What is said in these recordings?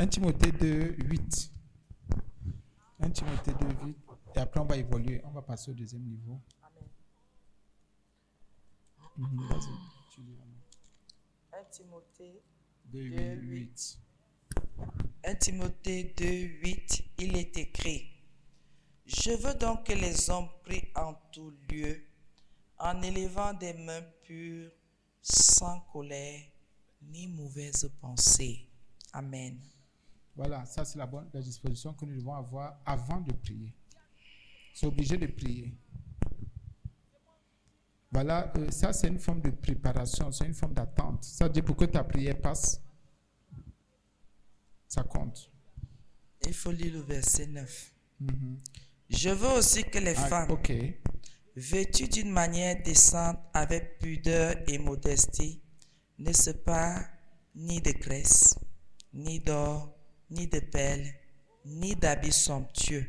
1 Timothée 2, 8. 1 Timothée 2, 8. Et après, on va évoluer. On va passer au deuxième niveau. Vas-y, tu lis. 1 Timothée 2, 8. 1 Timothée 2, 8, il est écrit: Je veux donc que les hommes prient en tout lieu, en élevant des mains pures, sans colère, ni mauvaise pensée. Amen. Voilà, ça c'est la disposition que nous devons avoir avant de prier. C'est obligé de prier. Voilà, ça c'est une forme de préparation, c'est une forme d'attente. Ça veut dire pour que ta prière passe, ça compte. Il faut lire le verset 9. Je veux aussi que les femmes, vêtues d'une manière décente, avec pudeur et modestie, ne se parent ni de graisse, ni d'or, ni de perles, ni d'habits somptueux,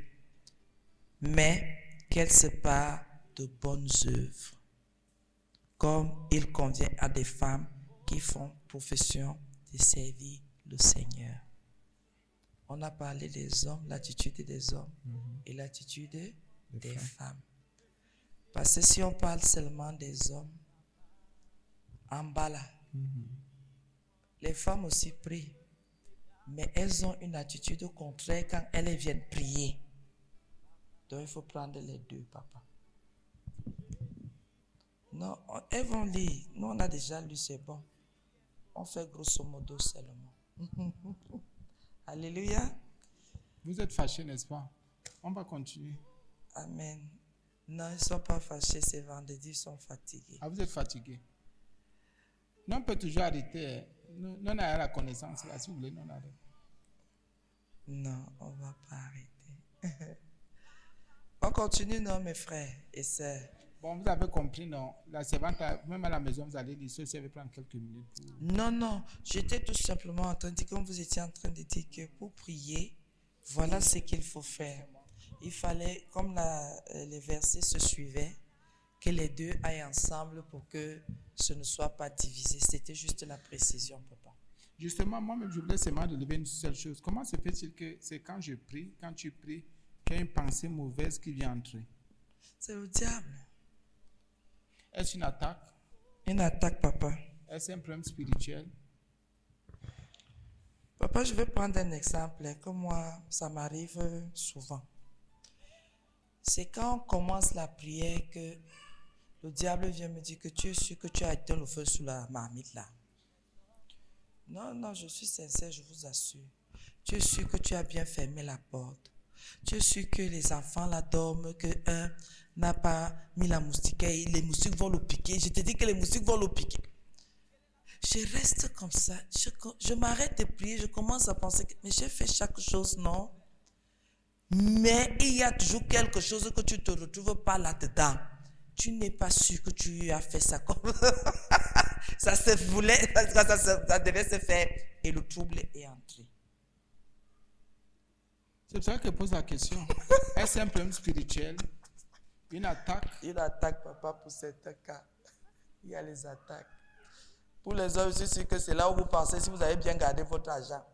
mais qu'elles se parent de bonnes œuvres, comme il convient à des femmes qui font profession de servir le Seigneur. On a parlé des hommes, l'attitude des hommes et l'attitude des femmes. Parce que si on parle seulement des hommes, en bas là, les femmes aussi prient, mais elles ont une attitude contraire quand elles viennent prier. Donc il faut prendre les deux, papa. Non, elles vont lire. Nous, on a déjà lu, c'est bon. On fait grosso modo seulement. Alléluia. Vous êtes fâchés, n'est-ce pas? On va continuer. Amen. Non, ils ne sont pas fâchés, c'est vendredi, ils sont fatigués. Ah, vous êtes fatigués. Non, on peut toujours arrêter. Nous, on a la connaissance là, si vous voulez, non, on arrête. Non, on ne va pas arrêter. On continue, non, mes frères et sœurs. Bon, vous avez compris, non? La servante, même à la maison, vous allez lire, ça va prendre quelques minutes. Non, j'étais tout simplement en train de dire, comme vous étiez en train de dire que pour prier, voilà ce qu'il faut faire. Il fallait, comme les versets se suivaient, que les deux aillent ensemble pour que ce ne soit pas divisé. C'était juste la précision, papa. Justement, moi-même, je voulais seulement relever une seule chose. Comment se fait-il que c'est quand je prie, quand tu pries, qu'il y a une pensée mauvaise qui vient entrer? C'est le diable. Est-ce une attaque? Une attaque, papa. Est-ce un problème spirituel? Papa, je vais prendre un exemple. Comme moi, ça m'arrive souvent. C'est quand on commence la prière que le diable vient me dire que tu es sûr que tu as éteint le feu sous la marmite là. Non, je suis sincère, je vous assure. Tu es sûr que tu as bien fermé la porte. Tu es sûr que les enfants là dorment, que un n'a pas mis la moustiquaire, les moustiques vont le piquer. Je te dis que les moustiques vont le piquer. Je reste comme ça, je m'arrête de prier, je commence à penser que mais j'ai fait chaque chose, non? Mais il y a toujours quelque chose que tu ne te retrouves pas là-dedans. Tu n'es pas sûr que tu as fait ça comme ça se voulait, ça devait se faire et le trouble est entré. C'est pour ça que je pose la question. Est-ce un problème spirituel? Une attaque? Une attaque, papa, pour certains cas. Il y a les attaques. Pour les autres, je suis que c'est là où vous pensez si vous avez bien gardé votre argent.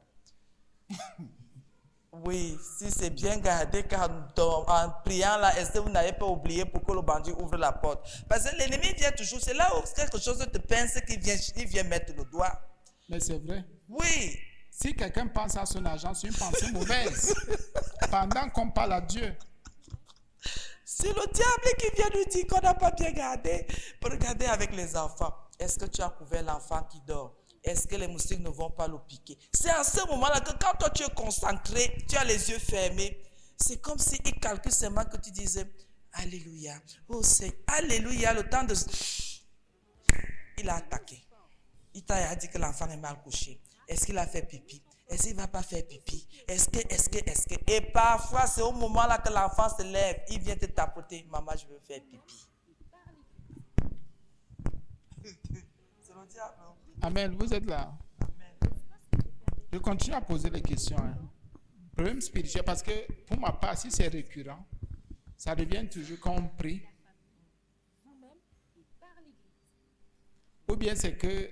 Oui, si c'est bien gardé, en priant là, est-ce que vous n'avez pas oublié pour que le bandit ouvre la porte? Parce que l'ennemi vient toujours, c'est là où quelque chose te pince qu'il vient mettre le doigt. Mais c'est vrai. Oui. Si quelqu'un pense à son argent, c'est une pensée mauvaise. Pendant qu'on parle à Dieu. C'est le diable qui vient nous dire qu'on n'a pas bien gardé. Regardez avec les enfants. Est-ce que tu as couvert l'enfant qui dort? Est-ce que les moustiques ne vont pas le piquer? C'est à ce moment-là que quand toi tu es concentré, tu as les yeux fermés. C'est comme s'il calcule seulement que tu disais Alléluia. Oh c'est Alléluia, le temps de... Il a attaqué. Il t'a dit que l'enfant est mal couché. Est-ce qu'il a fait pipi? Est-ce qu'il ne va pas faire pipi? Est-ce que... Et parfois, c'est au moment-là que l'enfant se lève, il vient te tapoter. Maman, je veux faire pipi. C'est le diable. Amen, vous êtes là. Amen. Je continue à poser les questions. Problème spirituel, parce que pour ma part, si c'est récurrent, ça revient toujours quand on prie. Ou bien c'est que,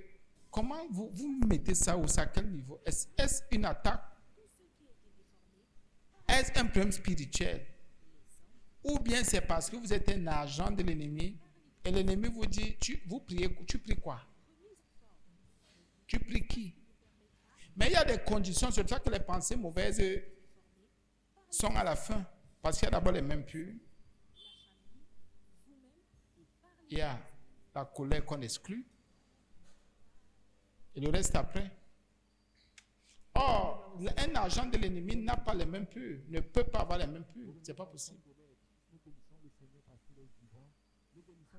comment vous mettez ça ou ça, à quel niveau? Est-ce une attaque Est-ce un problème spirituel? Ou bien c'est parce que vous êtes un agent de l'ennemi et l'ennemi vous dit, tu pries quoi? Tu pries qui? Mais il y a des conditions, c'est pour ça que les pensées mauvaises sont à la fin. Parce qu'il y a d'abord les mains pures. Il y a la colère qu'on exclut. Et le reste après. Or, un agent de l'ennemi n'a pas les mains pures, ne peut pas avoir les mains pures. Ce n'est pas possible.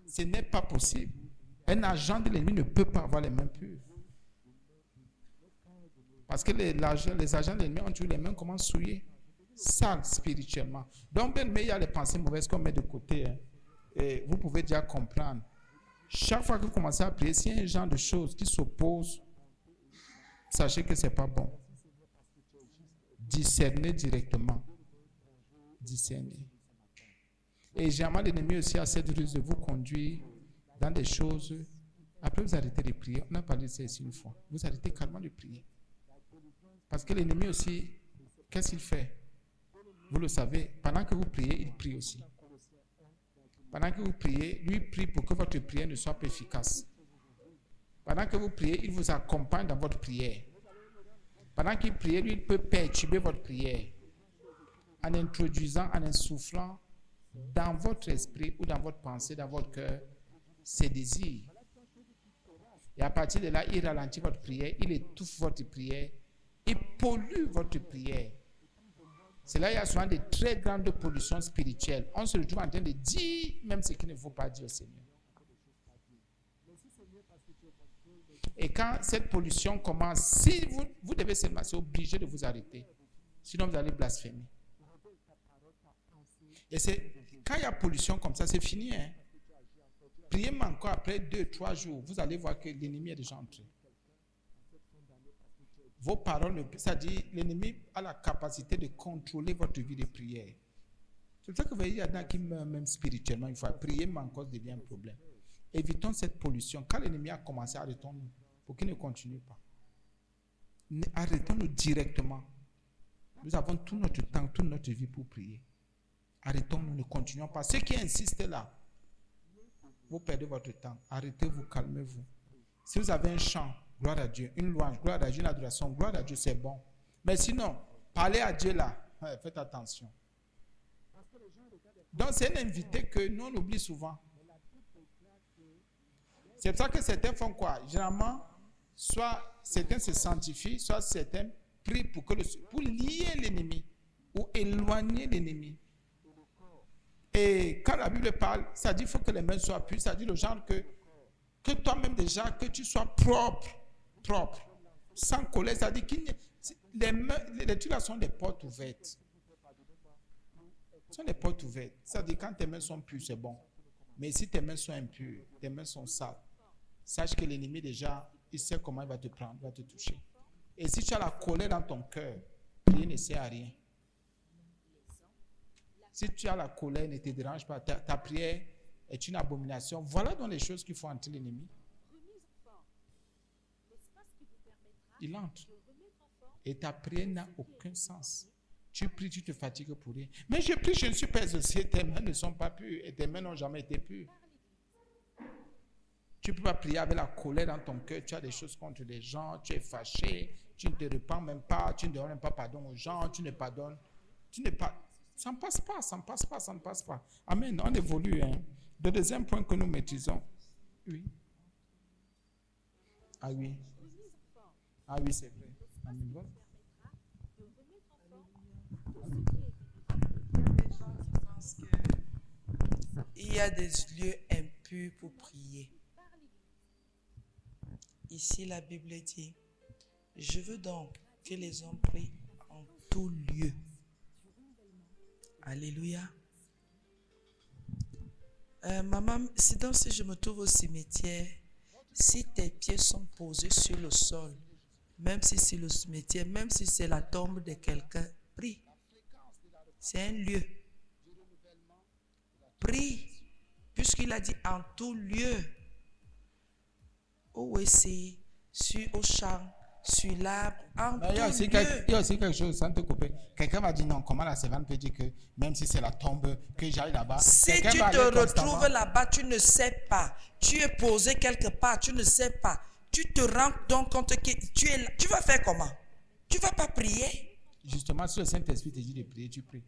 Ce n'est pas possible. Un agent de l'ennemi ne peut pas avoir les mains pures. Parce que les agents de l'ennemi ont toujours les mains comment souillées, sales spirituellement. Donc, mais il y a les pensées mauvaises qu'on met de côté. Et vous pouvez déjà comprendre. Chaque fois que vous commencez à prier, s'il y a un genre de choses qui s'opposent, sachez que ce n'est pas bon. Discernez directement. Discernez. Et généralement, l'ennemi aussi a cette ruse de vous conduire dans des choses. Après, vous arrêtez de prier. On a parlé de ça ici une fois. Vous arrêtez calmement de prier. Parce que l'ennemi aussi, qu'est-ce qu'il fait? Vous le savez, pendant que vous priez, il prie aussi. Pendant que vous priez, lui prie pour que votre prière ne soit pas efficace. Pendant que vous priez, il vous accompagne dans votre prière. Pendant qu'il prie, lui, il peut perturber votre prière en introduisant, en insoufflant dans votre esprit ou dans votre pensée, dans votre cœur, ses désirs. Et à partir de là, il ralentit votre prière, il étouffe votre prière, il pollue votre prière. C'est là qu'il y a souvent de très grandes pollutions spirituelles. On se retrouve en train de dire même ce qu'il ne faut pas dire au Seigneur. Et quand cette pollution commence, si vous devez seulement, c'est obligé de vous arrêter. Sinon, vous allez blasphémer. Et c'est quand il y a pollution comme ça, c'est fini. Hein? Priez encore après 2-3 jours. Vous allez voir que l'ennemi est déjà entré. Vos paroles, c'est-à-dire l'ennemi a la capacité de contrôler votre vie de prière. C'est pour ça que vous voyez, il y a des gens qui meurent même spirituellement. Il faut prier, mais encore devient un problème. Évitons cette pollution. Quand l'ennemi a commencé, arrêtons-nous pour qu'il ne continue pas. Arrêtons-nous directement. Nous avons tout notre temps, toute notre vie pour prier. Arrêtons-nous, ne continuons pas. Ceux qui insistent là, vous perdez votre temps. Arrêtez-vous, calmez-vous. Si vous avez un chant, gloire à Dieu, une louange, gloire à Dieu, une adoration, gloire à Dieu, c'est bon. Mais sinon, parlez à Dieu là, faites attention. Donc c'est un invité que nous on oublie souvent. C'est pour ça que certains font quoi? Généralement, soit certains se sanctifient, soit certains prient pour lier l'ennemi ou éloigner l'ennemi. Et quand la Bible parle, ça dit qu'il faut que les mains soient pures, ça dit le genre que toi-même déjà, que tu sois propre, sans colère, ça dit que les trucs là sont des portes ouvertes. Ce sont des portes ouvertes. Ça dit quand tes mains sont pures, c'est bon. Mais si tes mains sont impures, tes mains sont sales, sache que l'ennemi déjà, il sait comment il va te prendre, il va te toucher. Et si tu as la colère dans ton cœur, prier ne sert à rien. Si tu as la colère, ne te dérange pas, ta prière est une abomination. Voilà donc les choses qu'il faut entrer l'ennemi. Il entre. Et ta prière n'a aucun sens. Tu pries, tu te fatigues pour rien. Mais je prie, je ne suis pas exaucé. Tes mains ne sont pas pures et tes mains n'ont jamais été pures. Tu ne peux pas prier avec la colère dans ton cœur. Tu as des choses contre les gens, tu es fâché, tu ne te repens même pas, tu ne donnes même pas pardon aux gens, tu ne pardonnes. Ça ne passe pas, ça ne passe pas. Amen, on évolue. Hein. Le deuxième point que nous maîtrisons. Oui. Ah oui. Ah oui, c'est vrai. Amen. Il y a des lieux impurs pour prier. Ici, la Bible dit, je veux donc que les hommes prient en tout lieu. Alléluia. Maman, si je me trouve au cimetière, si tes pieds sont posés sur le sol, même si c'est le cimetière, même si c'est la tombe de quelqu'un, prie. C'est un lieu. Prie, puisqu'il a dit en tout lieu. Au WC, au champ, sur l'arbre, en tout lieu. Il y a aussi quelque chose, sans te couper. quelqu'un va dire non, comment la servante peut dire que même si c'est la tombe, que j'aille là-bas. Si tu te retrouves là-bas, tu ne sais pas. Tu es posé quelque part, tu ne sais pas. Tu te rends donc compte que tu es là. Tu vas faire comment? Tu ne vas pas prier? Justement, si le Saint-Esprit te dit de prier, tu pries.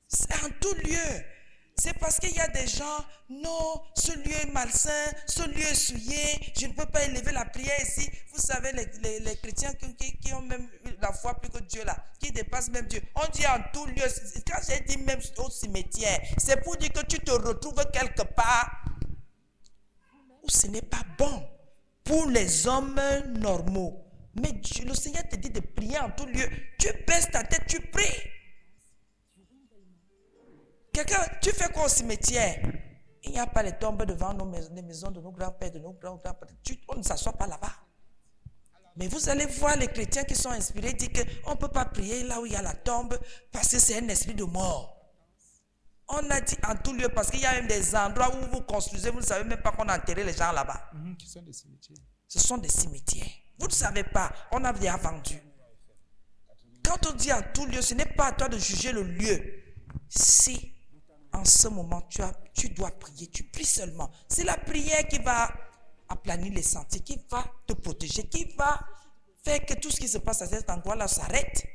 C'est en tout lieu. C'est parce qu'il y a des gens, non, ce lieu est malsain, ce lieu est souillé, je ne peux pas élever la prière ici. Vous savez, les chrétiens qui ont même la foi plus que Dieu là, qui dépassent même Dieu. On dit en tout lieu, quand j'ai dit même au cimetière, c'est pour dire que tu te retrouves quelque part où ce n'est pas bon pour les hommes normaux. Mais Dieu, le Seigneur te dit de prier en tout lieu. Tu baisses ta tête, tu pries. Quelqu'un, tu fais quoi au cimetière? Il n'y a pas les tombes devant les maisons de nos grands-pères, de nos grands-pères. On ne s'assoit pas là-bas. Mais vous allez voir les chrétiens qui sont inspirés dire qu'on ne peut pas prier là où il y a la tombe parce que c'est un esprit de mort. On a dit en tout lieu parce qu'il y a même des endroits où vous construisez, vous ne savez même pas qu'on a enterré les gens là-bas. Qui sont des cimetières. Ce sont des cimetières. Vous ne savez pas, on a déjà vendu. Quand on dit en tout lieu, ce n'est pas à toi de juger le lieu. Si en ce moment, tu dois prier. Tu pries seulement. C'est la prière qui va aplanir les sentiers, qui va te protéger, qui va faire que tout ce qui se passe à cet endroit-là s'arrête.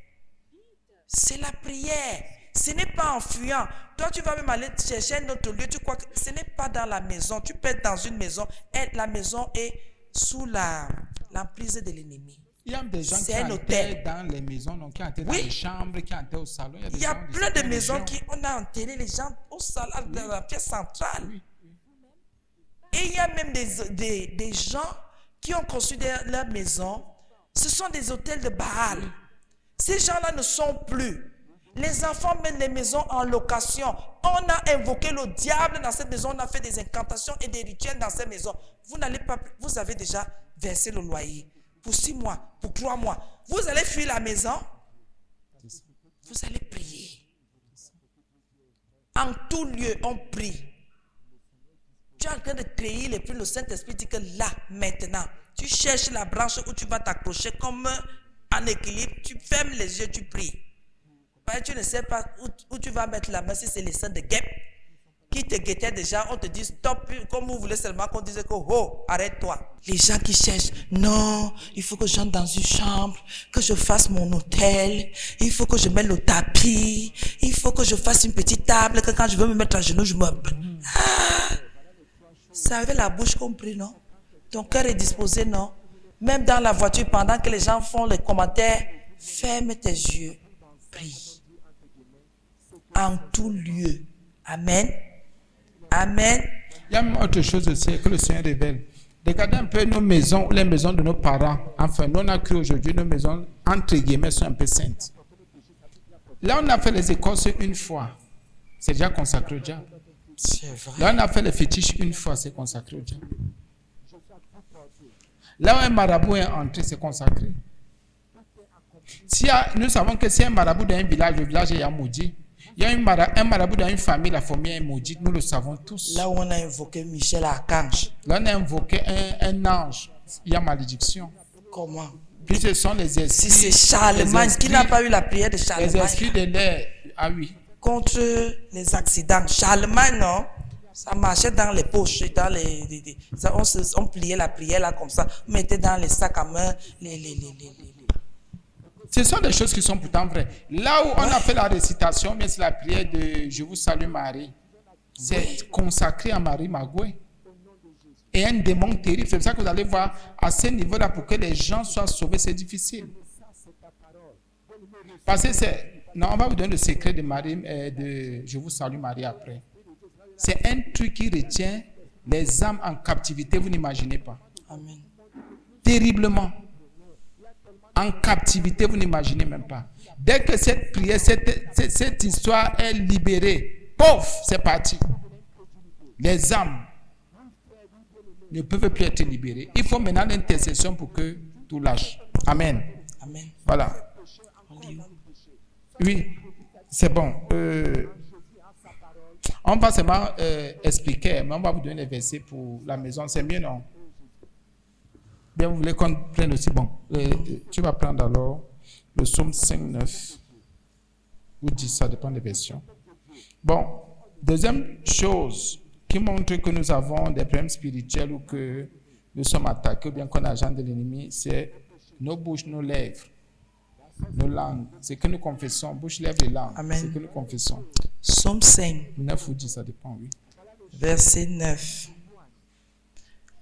C'est la prière. Ce n'est pas en fuyant. Toi, tu vas même aller chercher un autre lieu. Tu crois que ce n'est pas dans la maison. Tu peux être dans une maison et la maison est sous l'emprise de l'ennemi. Il y a des gens qui enterrent dans les maisons, donc qui enterrent dans les chambres, qui enterrent au salon. Il y a plein de maisons on a enterré les gens au salon, dans la pièce centrale. Oui. Et il y a même des gens qui ont construit leur maison. Ce sont des hôtels de Baal. Ces gens-là ne sont plus. Les enfants mettent les maisons en location. On a invoqué le diable dans cette maison. On a fait des incantations et des rituels dans cette maison. Vous avez déjà versé le loyer. Pour 6 mois, pour 3 mois. Vous allez fuir la maison. Vous allez prier. En tout lieu, on prie. Tu es en train de créer les pluies. Le Saint-Esprit dit que là, maintenant, tu cherches la branche où tu vas t'accrocher comme en équilibre. Tu fermes les yeux, tu pries. Parce que tu ne sais pas où tu vas mettre la main. Si c'est les seins de guêpes qui te guettaient déjà, on te dit stop, comme vous voulez seulement qu'on dise que oh, arrête-toi. Les gens qui cherchent, non, il faut que j'entre dans une chambre, que je fasse mon hôtel, il faut que je mette le tapis, il faut que je fasse une petite table, que quand je veux me mettre à genoux, je me... Ah, c'est avec la bouche qu'on prie, non? Ton cœur est disposé, non? Même dans la voiture, pendant que les gens font les commentaires, ferme tes yeux, prie. En tout lieu. Amen. Amen. Il y a même autre chose aussi que le Seigneur révèle. Regardez un peu nos maisons, les maisons de nos parents. Enfin, nous on a cru aujourd'hui, nos maisons, entre guillemets, sont un peu saintes. Là, on a fait les écoles une fois. C'est déjà consacré au diable. C'est vrai. Là, on a fait les fétiches une fois, c'est consacré au diable. Là où un marabout est entré, c'est consacré. Nous savons que si un marabout dans un village, le village est maudit. Il y a un marabout dans une famille, la famille est maudite, nous le savons tous. Là où on a invoqué Michel Archange. Là, on a invoqué un ange, il y a malédiction. Comment? Puis ce sont les esprits. Si c'est Charlemagne qui n'a pas eu la prière de Charlemagne. Les esprits de l'air, ah oui. Contre les accidents. Charlemagne, non? Ça marchait dans les poches, dans on pliait la prière là comme ça, on mettait dans les sacs à main Ce sont des choses qui sont pourtant vraies. Là où on a fait la récitation, mais c'est la prière de Je vous salue Marie. C'est consacré à Marie Magoué. Et un démon terrible. C'est pour ça que vous allez voir, à ce niveau-là, pour que les gens soient sauvés, c'est difficile. Parce que non, on va vous donner le secret de Marie, de Je vous salue Marie après. C'est un truc qui retient les âmes en captivité, vous n'imaginez pas. Amen. Terriblement. En captivité, vous n'imaginez même pas. Dès que cette prière, cette histoire est libérée, pouf, c'est parti. Les âmes ne peuvent plus être libérées. Il faut maintenant l'intercession pour que tout lâche. Amen. Amen. Voilà. Oui, c'est bon. On va seulement expliquer, mais on va vous donner les versets pour la maison. C'est mieux, non? Bien, vous voulez qu'on prenne aussi, bon. Tu vas prendre alors le psaume 5, 9. Ou 10, ça dépend des versions. Bon, deuxième chose qui montre que nous avons des problèmes spirituels ou que nous sommes attaqués ou bien qu'on est agent de l'ennemi, c'est nos bouches, nos lèvres, nos langues. C'est que nous confessons. Bouche, lèvres et langues. Amen. C'est que nous confessons. Psaume 5. 9 ou 10, ça dépend, oui. Verset 9.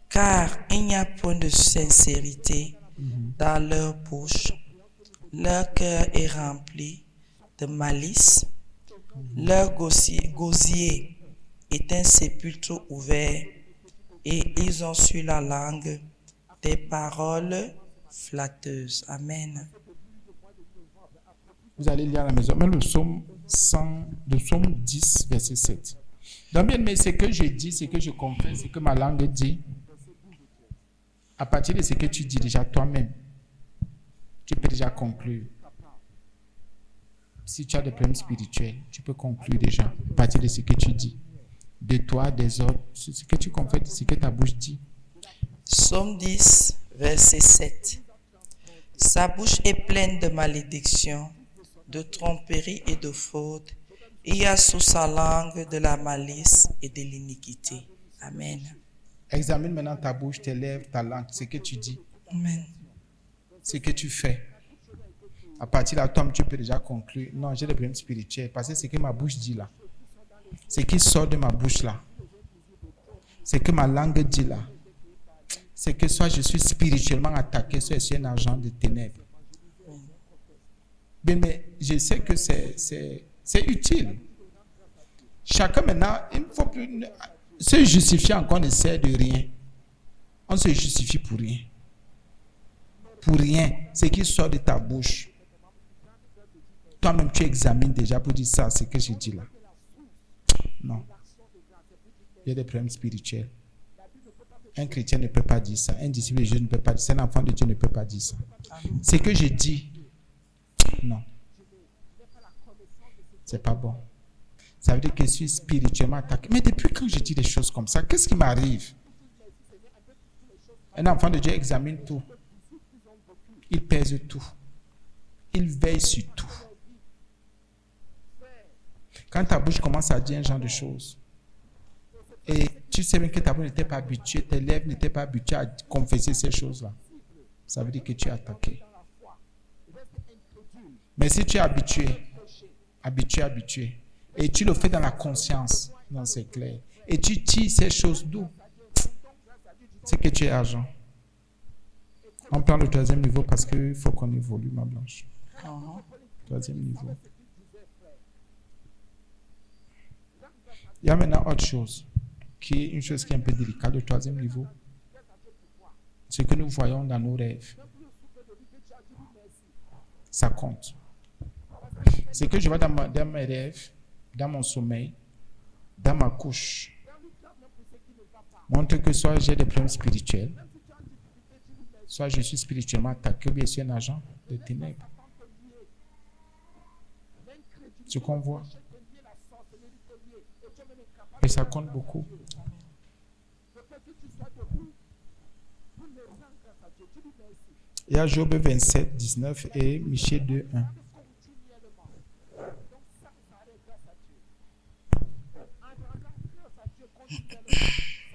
Car il n'y a point de sincérité dans leur bouche. Leur cœur est rempli de malice. Leur gosier est un sépulcre ouvert. Et ils ont sur la langue des paroles flatteuses. Amen. Vous allez lire à la maison. Mais le psaume 10, verset 7. Donc, bien, mais ce que je dis, ce que je comprends, ce que ma langue dit, à partir de ce que tu dis déjà toi-même, tu peux déjà conclure. Si tu as des problèmes spirituels, tu peux conclure déjà à partir de ce que tu dis. De toi, des autres, ce que tu confesses, ce que ta bouche dit. Psaume 10, verset 7. Sa bouche est pleine de malédictions, de tromperies et de fautes. Il y a sous sa langue de la malice et de l'iniquité. Amen. Examine maintenant ta bouche, tes lèvres, ta langue, ce que tu dis. Amen. Ce que tu fais. À partir de là, toi, tu peux déjà conclure. Non, j'ai des problèmes spirituels. Parce que ce que ma bouche dit là, ce qui sort de ma bouche là, ce que ma langue dit là, c'est que soit je suis spirituellement attaqué, soit je suis un agent de ténèbres. Bien, mais je sais que c'est utile. Chacun maintenant, il ne faut plus se justifier encore, ne sert de rien. On se justifie pour rien. Pour rien. Ce qui sort de ta bouche. Toi-même, tu examines déjà pour dire ça, ce que je dis là. Non. Il y a des problèmes spirituels. Un chrétien ne peut pas dire ça. Un disciple de Dieu ne peut pas dire ça. Un enfant de Dieu ne peut pas dire ça. Ce que je dis, non. C'est pas bon. Ça veut dire que je suis spirituellement attaqué. Mais depuis quand je dis des choses comme ça, qu'est-ce qui m'arrive? Un enfant de Dieu examine tout. Il pèse tout. Il veille sur tout. Quand ta bouche commence à dire un genre de choses, et tu sais bien que ta bouche n'était pas habituée, tes lèvres n'étaient pas habituées à confesser ces choses-là, ça veut dire que tu es attaqué. Mais si tu es habitué, et tu le fais dans la conscience, non, c'est clair, et tu tires ces choses d'où? C'est que tu es agent. On prend le troisième niveau parce qu'il faut qu'on évolue, ma blanche. Troisième niveau. Il y a maintenant autre chose, qui est une chose qui est un peu délicate, le troisième niveau. Ce que nous voyons dans nos rêves. Ça compte. Ce que je vois dans mes rêves, dans mon sommeil, dans ma couche, montre que soit j'ai des problèmes spirituels, soit je suis spirituellement attaqué, ou bien je suis un agent de ténèbres. Ce qu'on voit. Et ça compte beaucoup. Il y a Job 27, 19 et Michée 2, 1.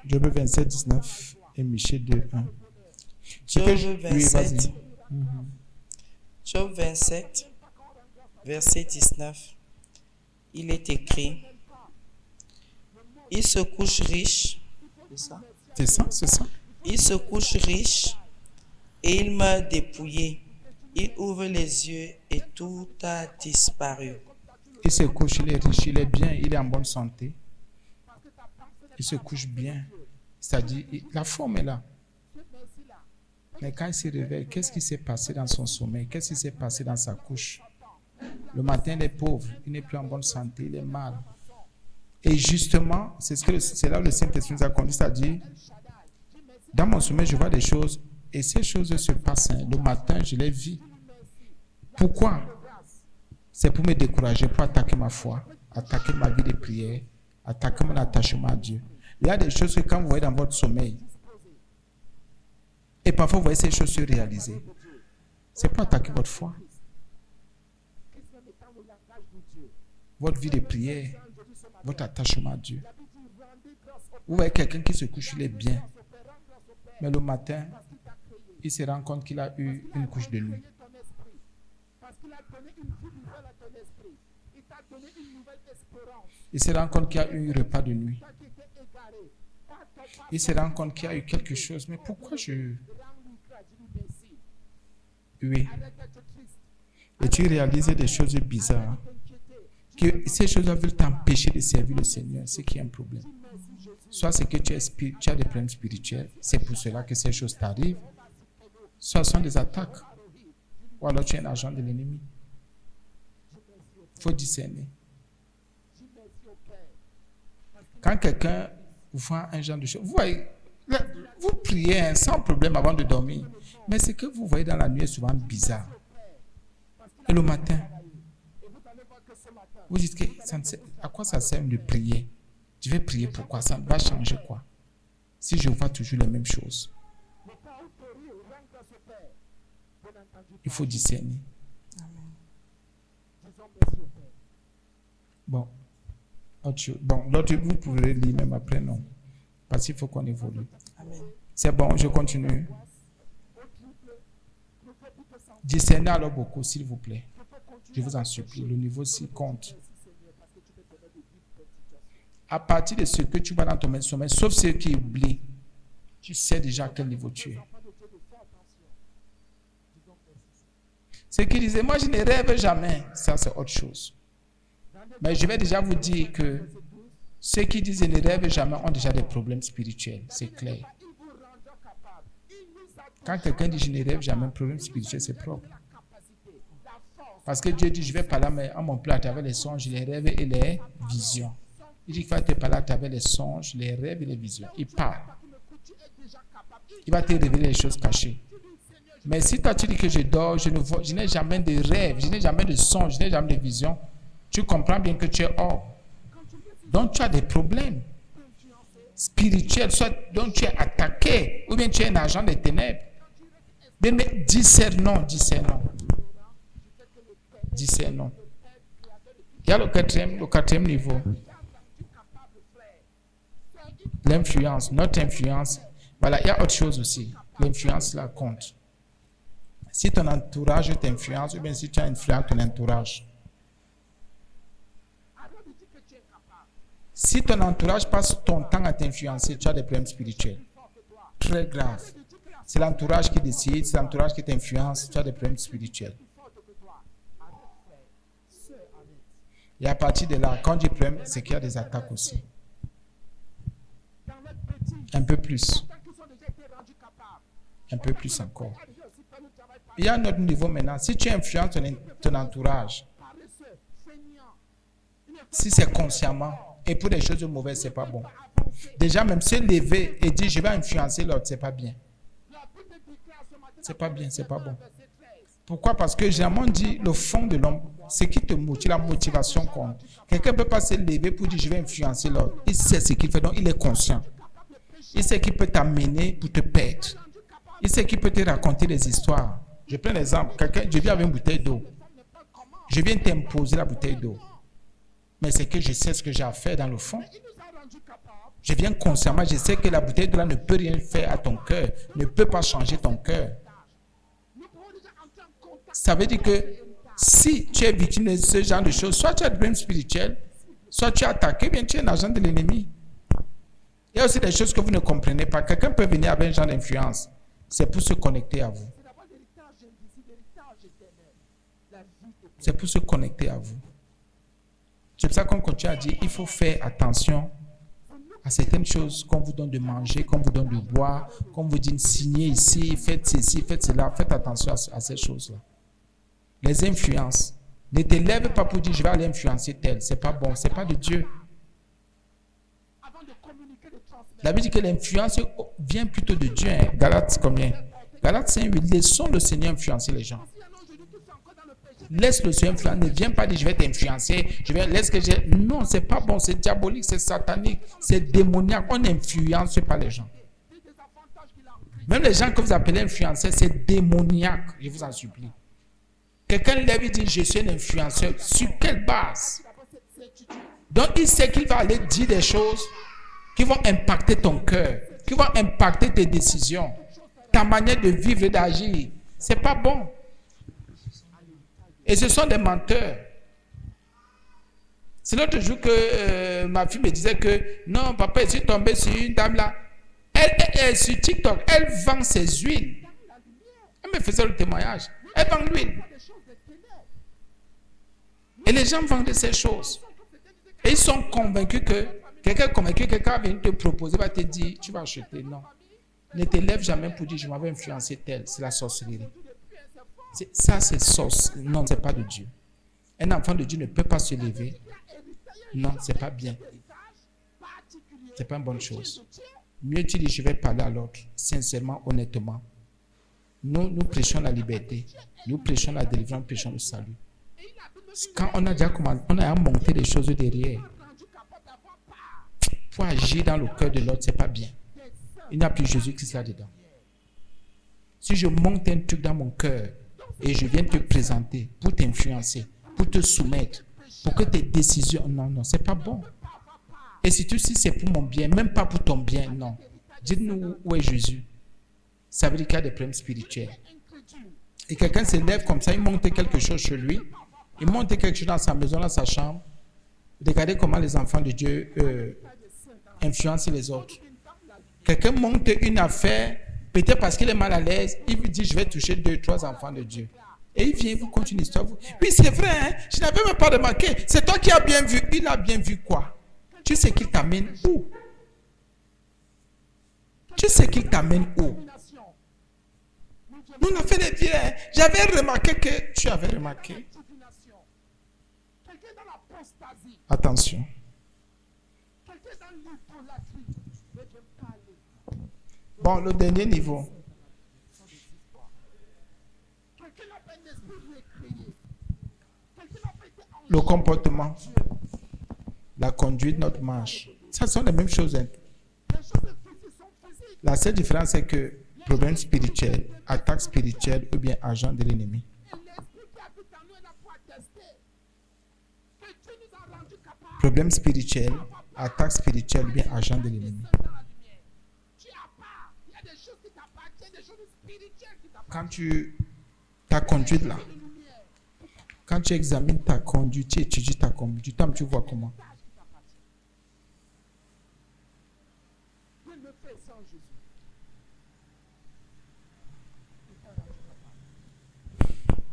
Job 27, 19 et Michée 2, 1. Job 27, verset 19. Il est écrit: il se couche riche. C'est ça. Il se couche riche et il meurt dépouillé. Il ouvre les yeux et tout a disparu. Il se couche, il est riche, il est bien, il est en bonne santé. Il se couche bien. C'est-à-dire, la forme est là. Mais quand il se réveille, qu'est-ce qui s'est passé dans son sommeil? Qu'est-ce qui s'est passé dans sa couche? Le matin, il est pauvre, il n'est plus en bonne santé, il est mal. Et justement, c'est là où le Saint-Esprit nous a conduit, c'est-à-dire, dans mon sommeil, je vois des choses, et ces choses se passent. Le matin, je les vis. Pourquoi? C'est pour me décourager, pour attaquer ma foi, attaquer ma vie de prière, attaquer mon attachement à Dieu. Il y a des choses que quand vous voyez dans votre sommeil, et parfois vous voyez ces choses se réaliser, c'est pour attaquer votre foi. votre vie de prière, votre attachement à Dieu. Vous voyez quelqu'un qui se couche, il est bien. Mais le matin, il se rend compte qu'il a eu une couche de nuit. Il se rend compte qu'il y a eu un repas de nuit. Il se rend compte qu'il y a eu quelque chose. Mais pourquoi je... Oui. Et tu réalises des choses bizarres. Que ces choses-là veulent t'empêcher de servir le Seigneur. C'est qu'il y a un problème. Soit c'est que tu as des problèmes spirituels. C'est pour cela que ces choses t'arrivent. Soit ce sont des attaques. Ou alors tu es un agent de l'ennemi. Il faut discerner. Quand quelqu'un vous fait un genre de choses, vous voyez, vous priez sans problème avant de dormir. Mais ce que vous voyez dans la nuit est souvent bizarre. Et le matin, vous dites que à quoi ça sert de prier? Je vais prier pourquoi? Ça va changer quoi? Si je vois toujours les mêmes choses. Il faut discerner. Bon, l'autre, vous pourrez lire même après, non? Parce qu'il faut qu'on évolue. C'est bon, je continue. Discernez alors beaucoup, s'il vous plaît. Je vous en supplie. Le niveau 6 compte. À partir de ce que tu vois dans ton sommeil, sauf ceux qui oublient, tu sais déjà à quel niveau tu es. Ceux qui disaient, moi je ne rêve jamais, ça c'est autre chose. Mais je vais déjà vous dire que ceux qui disent qu'ils ne rêvent jamais ont déjà des problèmes spirituels, c'est clair. Quand quelqu'un dit je ne rêve jamais, un problème spirituel, c'est propre. Parce que Dieu dit, je vais parler à mon plat avec les songes, les rêves et les visions. Il dit qu'il va te parler avec les songes, les rêves et les visions. Il parle. Il va te révéler les choses cachées. Mais si toi tu dis que je dors, je n'ai jamais de rêve, je n'ai jamais de songe, je n'ai jamais de vision, tu comprends bien que tu es hors. Donc tu as des problèmes spirituels, soit donc tu es attaqué, ou bien tu es un agent des ténèbres. Mais discernons. Discernons. Il y a le quatrième niveau. L'influence, notre influence. Voilà, il y a autre chose aussi. L'influence là compte. Si ton entourage t'influence, ou bien si tu as influence ton entourage. Si ton entourage passe ton temps à t'influencer, tu as des problèmes spirituels. Très grave. C'est l'entourage qui décide, c'est l'entourage qui t'influence, tu as des problèmes spirituels. Et à partir de là, quand je dis problème, c'est qu'il y a des attaques aussi. Un peu plus. Un peu plus encore. Il y a un autre niveau maintenant. Si tu influences ton entourage, si c'est consciemment, et pour des choses mauvaises, ce n'est pas bon. Déjà, même se lever et dire je vais influencer l'autre, ce n'est pas bien. C'est pas bien, c'est pas bon. Pourquoi? Parce que généralement dit le fond de l'homme, ce qui te motive, la motivation compte. Quelqu'un ne peut pas se lever pour dire je vais influencer l'autre. Il sait ce qu'il fait, donc il est conscient. Il sait qu'il peut t'amener pour te perdre. Il sait qu'il peut te raconter des histoires. Je prends l'exemple. Quelqu'un, je viens avec une bouteille d'eau. Je viens t'imposer la bouteille d'eau. Mais c'est que je sais ce que j'ai à faire dans le fond. Je viens consciemment, je sais que la bouteille d'eau là ne peut rien faire à ton cœur, ne peut pas changer ton cœur. Ça veut dire que si tu es victime de ce genre de choses, soit tu as des problèmes spirituels, soit tu es attaqué, bien tu es un agent de l'ennemi. Il y a aussi des choses que vous ne comprenez pas. Quelqu'un peut venir avec un genre d'influence. C'est pour se connecter à vous. C'est pour se connecter à vous. C'est pour ça qu'on continue à dire, il faut faire attention à certaines choses qu'on vous donne de manger, qu'on vous donne de boire, qu'on vous dit signez ici, faites ceci, faites cela. Faites attention à ces choses-là. Les influences. Ne te lève pas pour dire je vais aller influencer tel. C'est pas bon, c'est pas de Dieu. La Bible dit que l'influence vient plutôt de Dieu. Hein. Galates combien? Galates 5:8. Laissons le Seigneur influencer les gens. Laisse le Seigneur influencer. Ne viens pas dire je vais t'influencer. Non, c'est pas bon. C'est diabolique, c'est satanique, c'est démoniaque. On n'influence pas les gens. Même les gens que vous appelez influenceurs, c'est démoniaque. Je vous en supplie. Quelqu'un lève et dit, je suis un influenceur. Sur quelle base? Donc, il sait qu'il va aller dire des choses qui vont impacter ton cœur, qui vont impacter tes décisions, ta manière de vivre et d'agir. Ce n'est pas bon. Et ce sont des menteurs. C'est l'autre jour que ma fille me disait que non, papa, je suis tombé sur une dame là. Elle sur TikTok, elle vend ses huiles. Elle me faisait le témoignage. Elle vend l'huile. Et les gens vendent ces choses. Et ils sont convaincus que quelqu'un va venir te proposer, va te dire, tu vas acheter. Non. Ne te lève jamais pour dire, je m'avais influencé tel. C'est la sorcellerie. Ça, c'est sauce. Non, ce n'est pas de Dieu. Un enfant de Dieu ne peut pas se lever. Non, ce n'est pas bien. Ce n'est pas une bonne chose. Mieux tu dis, je vais parler à l'autre, sincèrement, honnêtement. Nous prêchons la liberté. Nous prêchons la délivrance, nous prêchons le salut. Quand on a déjà commencé, on a monté des choses derrière. Pour agir dans le cœur de l'autre, ce n'est pas bien. Il n'y a plus Jésus-Christ là-dedans. Si je monte un truc dans mon cœur et je viens te présenter pour t'influencer, pour te soumettre, pour que tes décisions... Non, ce n'est pas bon. Et surtout si c'est pour mon bien, même pas pour ton bien, non. Dites-nous où est Jésus. Ça veut dire qu'il y a des problèmes spirituels. Et quelqu'un se lève comme ça, il monte quelque chose chez lui, il monte quelque chose dans sa maison, dans sa chambre. Regardez comment les enfants de Dieu influencent les autres. Quelqu'un monte une affaire, peut-être parce qu'il est mal à l'aise, il vous dit, je vais toucher 2-3 enfants de Dieu. Et il vient, vous compte une histoire. Oui, c'est vrai, hein? Je n'avais même pas remarqué. C'est toi qui as bien vu. Il a bien vu quoi? Tu sais qu'il t'amène où? Tu sais qu'il t'amène où? Nous, on a fait des biens. J'avais remarqué que tu avais remarqué. Attention. Bon, le dernier niveau. Le comportement. La conduite, notre marche. Ça sont les mêmes choses. Hein. La seule différence, c'est que problème spirituel, attaque spirituelle ou bien agent de l'ennemi. Problème spirituel, attaque spirituelle ou bien agent de l'ennemi. Quand ta conduite là, quand tu examines ta conduite, tu étudies ta conduite, tu vois comment.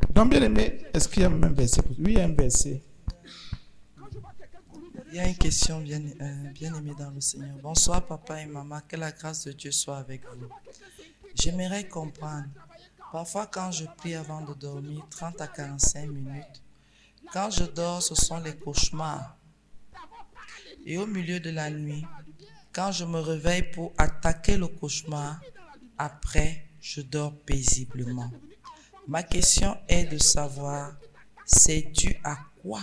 Donc, bien aimé, est-ce qu'il y a même un verset? Oui, il y a un verset. Il y a une question bien aimée dans le Seigneur. Bonsoir, papa et maman. Que la grâce de Dieu soit avec vous. J'aimerais comprendre. Parfois, quand je prie avant de dormir, 30 à 45 minutes, quand je dors, ce sont les cauchemars. Et au milieu de la nuit, quand je me réveille pour attaquer le cauchemar, après, je dors paisiblement. Ma question est de savoir, c'est dû à quoi?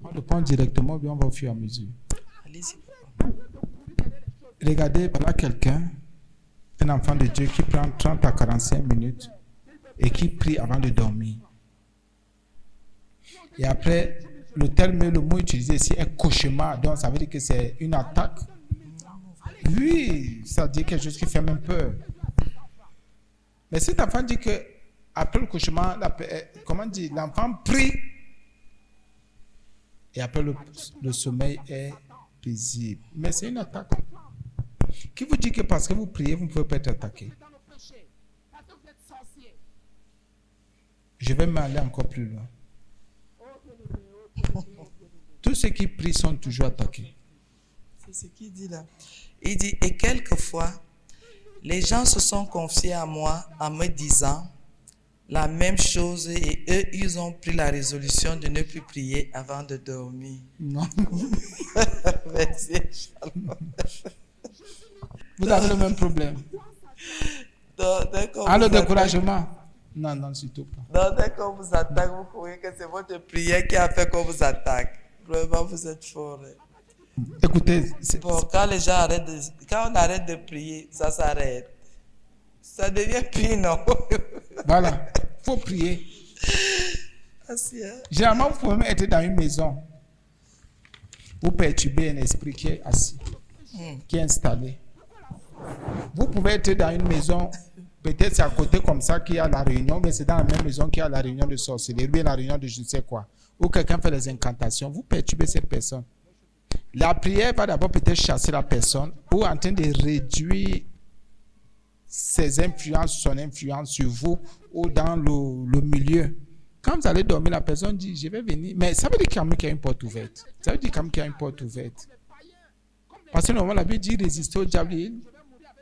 On le prend directement, bien on va au fur et à mesure. Allez-y. Regardez, voilà quelqu'un, un enfant de Dieu qui prend 30 à 45 minutes et qui prie avant de dormir. Et après, le mot utilisé ici est cauchemar, donc ça veut dire que c'est une attaque. Oui, ça dit quelque chose qui fait même peur. Mais cet enfant dit que après le cauchemar, comment dire, l'enfant prie et après le sommeil est paisible. Mais c'est une attaque. Qui vous dit que parce que vous priez, vous ne pouvez pas être attaqué? Je vais m'aller encore plus loin. Tous ceux qui prient sont toujours attaqués. C'est ce qu'il dit là. Il dit, et quelquefois, les gens se sont confiés à moi en me disant la même chose et eux, ils ont pris la résolution de ne plus prier avant de dormir. Non. Merci. Vous avez le même problème. Le découragement. Non, surtout pas. Dès qu'on vous attaque, vous croyez que c'est votre prière qui a fait qu'on vous attaque. Vraiment, vous êtes fort. Écoutez, bon, quand on arrête de prier, ça s'arrête. Ça devient pire, non? Voilà, il faut prier. Généralement, vous pouvez même être dans une maison pour perturber un esprit qui est assis, qui est installé. Vous pouvez être dans une maison, peut-être c'est à côté comme ça qu'il y a la réunion, mais c'est dans la même maison qu'il y a la réunion de sorcellerie, ou bien la réunion de je ne sais quoi, où quelqu'un fait des incantations. Vous perturbez cette personne. La prière va d'abord peut-être chasser la personne ou en train de réduire ses influences, son influence sur vous ou dans le milieu. Quand vous allez dormir, la personne dit, je vais venir. Mais ça veut dire quand même qu'il y a une porte ouverte. Ça veut dire quand même qu'il y a une porte ouverte. Parce que normalement, la Bible dit, résister au diable,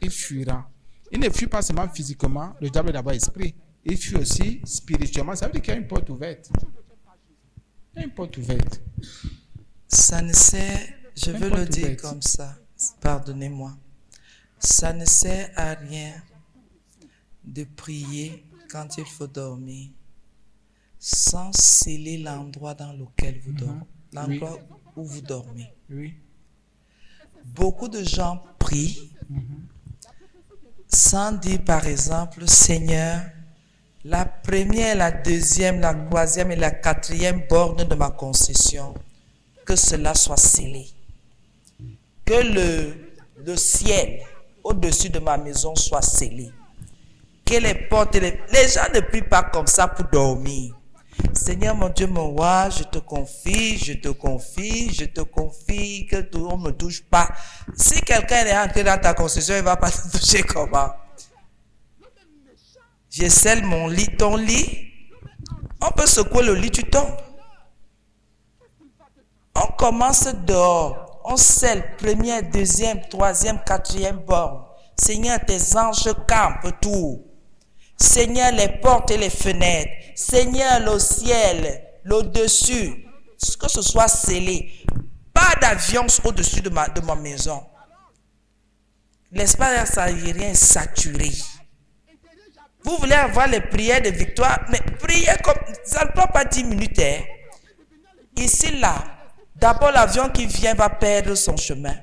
il fuira. Il ne fuit pas seulement physiquement, le diable est d'abord esprit. Il fuit aussi spirituellement. Ça veut dire qu'il y a une porte ouverte. Il y a une porte ouverte. Ça ne sert, je veux le dire comme ça, pardonnez-moi. Ça ne sert à rien de prier quand il faut dormir sans sceller l'endroit dans lequel vous dormez, l'endroit où vous dormez. Oui. Beaucoup de gens prient sans dire par exemple, Seigneur, la première, la deuxième, la troisième et la quatrième borne de ma concession, que cela soit scellé. Que le ciel au-dessus de ma maison soit scellé. Que les portes, les gens ne prient pas comme ça pour dormir. Seigneur mon Dieu, mon roi, je te confie que tout le monde ne me touche pas. Si quelqu'un est entré dans ta concession, il ne va pas te toucher comment? Je scelle mon lit, ton lit. On peut secouer le lit, tu tombes. On commence dehors. On scelle première, deuxième, troisième, quatrième borne. Seigneur, tes anges campent tout. Seigneur, les portes et les fenêtres. Seigneur, le ciel, le-dessus. Que ce soit scellé. Pas d'avion au-dessus de ma maison. L'espace aérien est saturé. Vous voulez avoir les prières de victoire, mais priez comme ça ne prend pas 10 minutes. Hein. Ici, là, d'abord l'avion qui vient va perdre son chemin.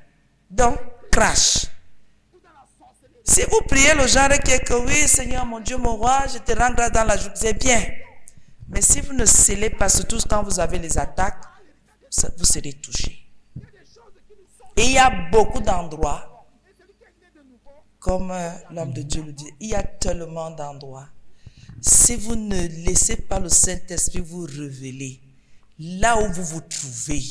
Donc, crash. Si vous priez le genre qui est que oui, Seigneur mon Dieu, mon roi, je te rends grâce dans la journée, c'est bien. Mais si vous ne scellez pas, surtout quand vous avez les attaques, vous serez touché. Et il y a beaucoup d'endroits, comme l'homme de Dieu le dit, il y a tellement d'endroits. Si vous ne laissez pas le Saint-Esprit vous révéler, là où vous vous trouvez,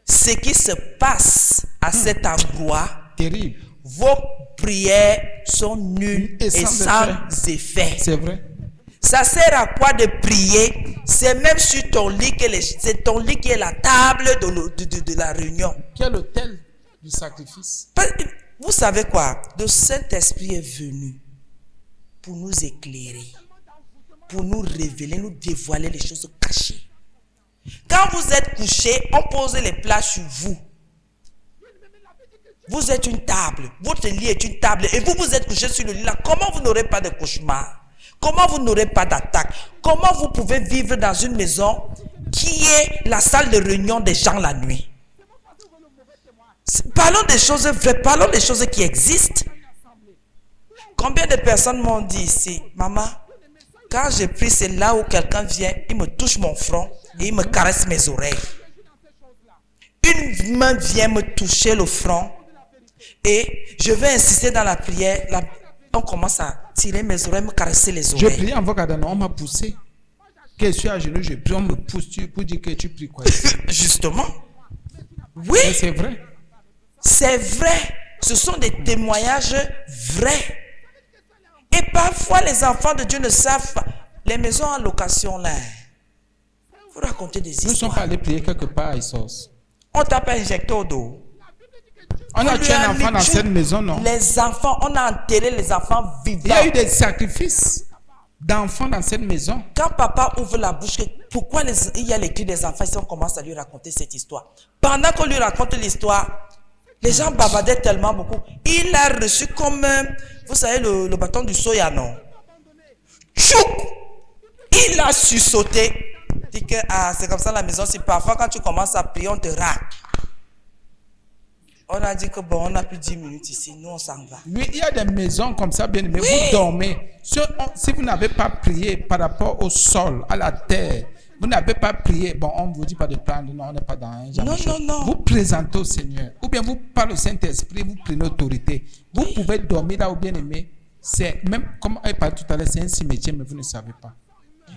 ce qui se passe à cet endroit, terrible. Vos prières sont nulles et sans effet. C'est vrai. Ça sert à quoi de prier? C'est même sur ton lit c'est ton lit qui est la table de la réunion. Qui est l'autel du sacrifice. Vous savez quoi? Le Saint-Esprit est venu pour nous éclairer, pour nous révéler, nous dévoiler les choses cachées. Quand vous êtes couché, on pose les plats sur vous. Vous êtes une table, votre lit est une table et vous êtes couché sur le lit là. Comment vous n'aurez pas de cauchemar? Comment vous n'aurez pas d'attaque? Comment vous pouvez vivre dans une maison qui est la salle de réunion des gens la nuit? Parlons des choses vraies, parlons des choses qui existent. Combien de personnes m'ont dit ici, maman, quand j'ai pris, c'est là où quelqu'un vient, il me touche mon front et il me caresse mes oreilles. Une main vient me toucher le front et je vais insister dans la prière. On commence à tirer mes oreilles, me caresser les oreilles. Je prie en vocal, on m'a poussé. Que je suis à genoux, je prie, on me pousse pour dire que tu pries quoi. Justement. Oui. C'est vrai. C'est vrai. Ce sont des témoignages vrais. Et parfois, les enfants de Dieu ne savent pas. Les maisons en location, là, vous racontez des histoires. Nous ne sommes pas allés prier quelque part à Issos. On t'a pas injecté au dos. On a tué un enfant dans cette maison, non? Les enfants, on a enterré les enfants vivants. Il y a eu des sacrifices d'enfants dans cette maison. Quand papa ouvre la bouche, pourquoi il y a les cris des enfants si on commence à lui raconter cette histoire? Pendant qu'on lui raconte l'histoire, les gens bavardaient tellement beaucoup. Il a reçu comme, vous savez, le bâton du soya, non? Tchouk! Il a sursauté. Il dit que c'est comme ça la maison. Si parfois quand tu commences à prier, on te raque. On a dit que bon, on n'a plus 10 minutes ici, nous on s'en va. Oui, il y a des maisons comme ça, bien aimé. Oui. Vous dormez. Si vous n'avez pas prié par rapport au sol, à la terre, vous n'avez pas prié. Bon, on ne vous dit pas de prendre, non, on n'est pas dans un genre de chose. Non. Vous présentez au Seigneur. Ou bien vous parlez au Saint-Esprit, vous prenez autorité. Vous pouvez dormir là où bien aimé. C'est même, comme elle parlait tout à l'heure, c'est un cimetière, mais vous ne savez pas.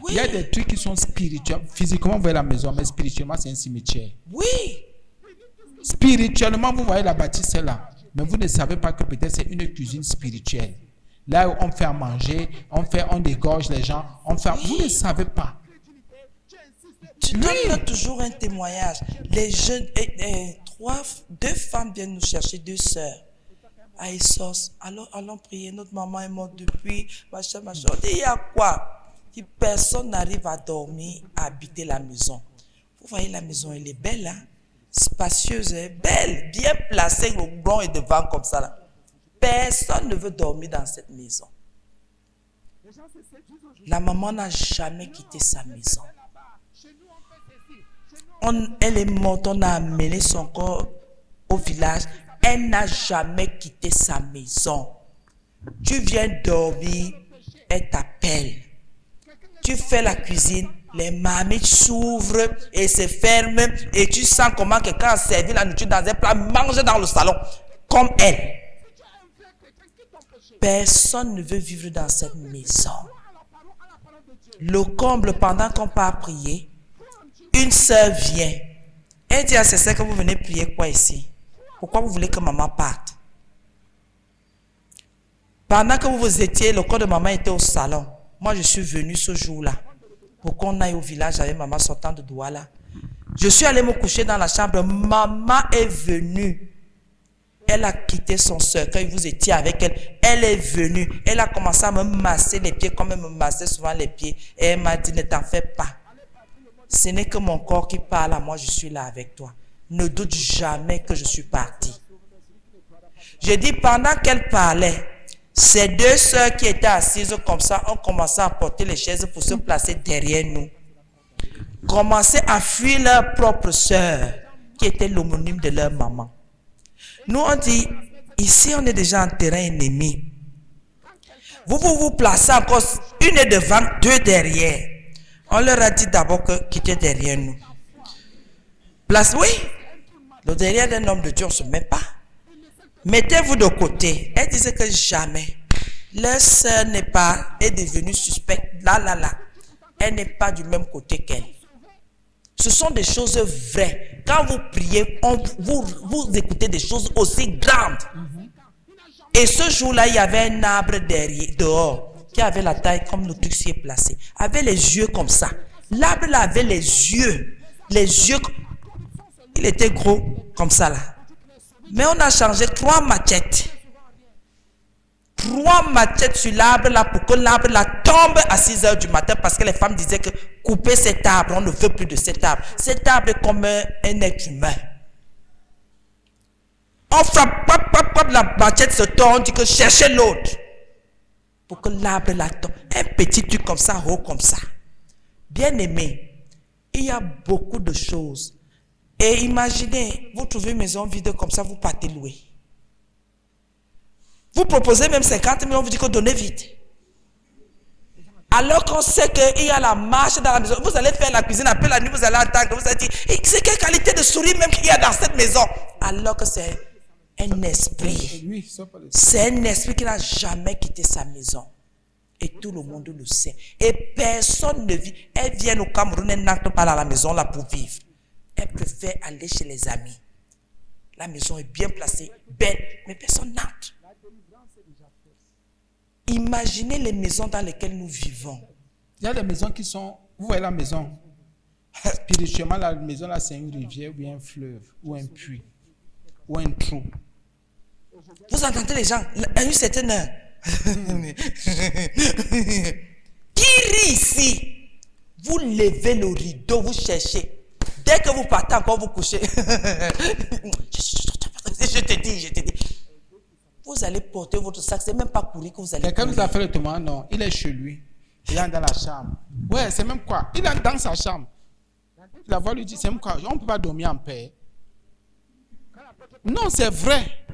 Oui. Il y a des trucs qui sont spirituels. Physiquement, vous voyez la maison, mais spirituellement, c'est un cimetière. Oui. Spirituellement, vous voyez la bâtisse est là. Mais vous ne savez pas que peut-être c'est une cuisine spirituelle. Là où on fait à manger, on dégorge les gens. Vous ne savez pas. Tu donnes toujours un témoignage. Les jeunes, deux femmes viennent nous chercher, 2 sœurs. À Essos. Alors, allons prier. Notre maman est morte depuis. Machin. On dit, il y a quoi? Personne n'arrive à dormir, à habiter la maison. Vous voyez, la maison, elle est belle, hein? Spacieuse, belle, bien placée, le blanc et devant comme ça. Là. Personne ne veut dormir dans cette maison. La maman n'a jamais quitté sa maison. Elle est morte, on a amené son corps au village. Elle n'a jamais quitté sa maison. Tu viens dormir, elle t'appelle. Tu fais la cuisine, les marmites s'ouvrent et se ferment et tu sens comment quelqu'un a servi la nourriture dans un plat, mange dans le salon, comme elle. Personne ne veut vivre dans cette maison. Le comble, pendant qu'on part prier, une sœur vient. Elle dit à ses sœurs que vous venez prier quoi ici? Pourquoi vous voulez que maman parte? Pendant que vous étiez, le corps de maman était au salon. Moi, je suis venue ce jour-là pour qu'on aille au village avec maman sortant de Douala. Je suis allée me coucher dans la chambre. Maman est venue. Elle a quitté son cercueil. Vous étiez avec elle. Elle est venue. Elle a commencé à me masser les pieds comme elle me massait souvent les pieds. Et elle m'a dit, ne t'en fais pas. Ce n'est que mon corps qui parle à moi. Je suis là avec toi. Ne doute jamais que je suis partie. Je dis, pendant qu'elle parlait, ces 2 sœurs qui étaient assises comme ça ont commencé à porter les chaises pour se placer derrière nous. Commencé à fuir leur propre sœur, qui était l'homonyme de leur maman. Nous, on dit, ici, on est déjà en terrain ennemi. Vous placez encore, une est devant, 2 derrière. On leur a dit d'abord qu'ils étaient derrière nous. Place, oui. Le derrière d'un homme de Dieu, on ne se met pas. Mettez-vous de côté. Elle disait que jamais. Leur sœur est devenue suspecte. Là. Elle n'est pas du même côté qu'elle. Ce sont des choses vraies. Quand vous priez, vous écoutez des choses aussi grandes. Et ce jour-là, il y avait un arbre dehors qui avait la taille comme le truc s'y est placé. Avait les yeux comme ça. L'arbre là avait les yeux. Il était gros comme ça là. Mais on a changé 3 machettes. 3 machettes sur l'arbre là pour que l'arbre là tombe à 6 heures du matin parce que les femmes disaient que couper cet arbre, on ne veut plus de cet arbre. Cet arbre est comme un être humain. On frappe, la machette se tourne, on dit que cherchez l'autre. Pour que l'arbre là tombe. Un petit truc comme ça, haut comme ça. Bien aimé, il y a beaucoup de choses. Et imaginez, vous trouvez une maison vide comme ça, vous partez louer. Vous proposez même 50 000, on vous dit que donnez vite. Alors qu'on sait qu'il y a la marche dans la maison, vous allez faire la cuisine, après la nuit, vous allez attendre, vous allez dire, c'est quelle qualité de souris même qu'il y a dans cette maison? Alors que c'est un esprit. C'est un esprit qui n'a jamais quitté sa maison. Et tout le monde le sait. Et personne ne vit. Elle vient au Cameroun, elle n'entre pas dans la maison là pour vivre. Elle préfère aller chez les amis. La maison est bien placée, belle, mais personne n'entre. Imaginez les maisons dans lesquelles nous vivons. Il y a des maisons qui sont... Vous voyez la maison? Spirituellement, la maison là, c'est une rivière ou bien un fleuve ou un puits ou un trou. Vous entendez les gens à une certaine heure. Qui rit ici? Vous levez le rideau, vous cherchez. Dès que vous partez encore vous coucher. Je te dis. Vous allez porter votre sac, c'est même pas courir que vous allez. Quelqu'un vous a fait le témoin, non, il est chez lui. Il est dans la chambre. Ouais, c'est même quoi? Il est dans sa chambre. La voix lui dit, c'est même quoi? On ne peut pas dormir en paix. Non, c'est vrai.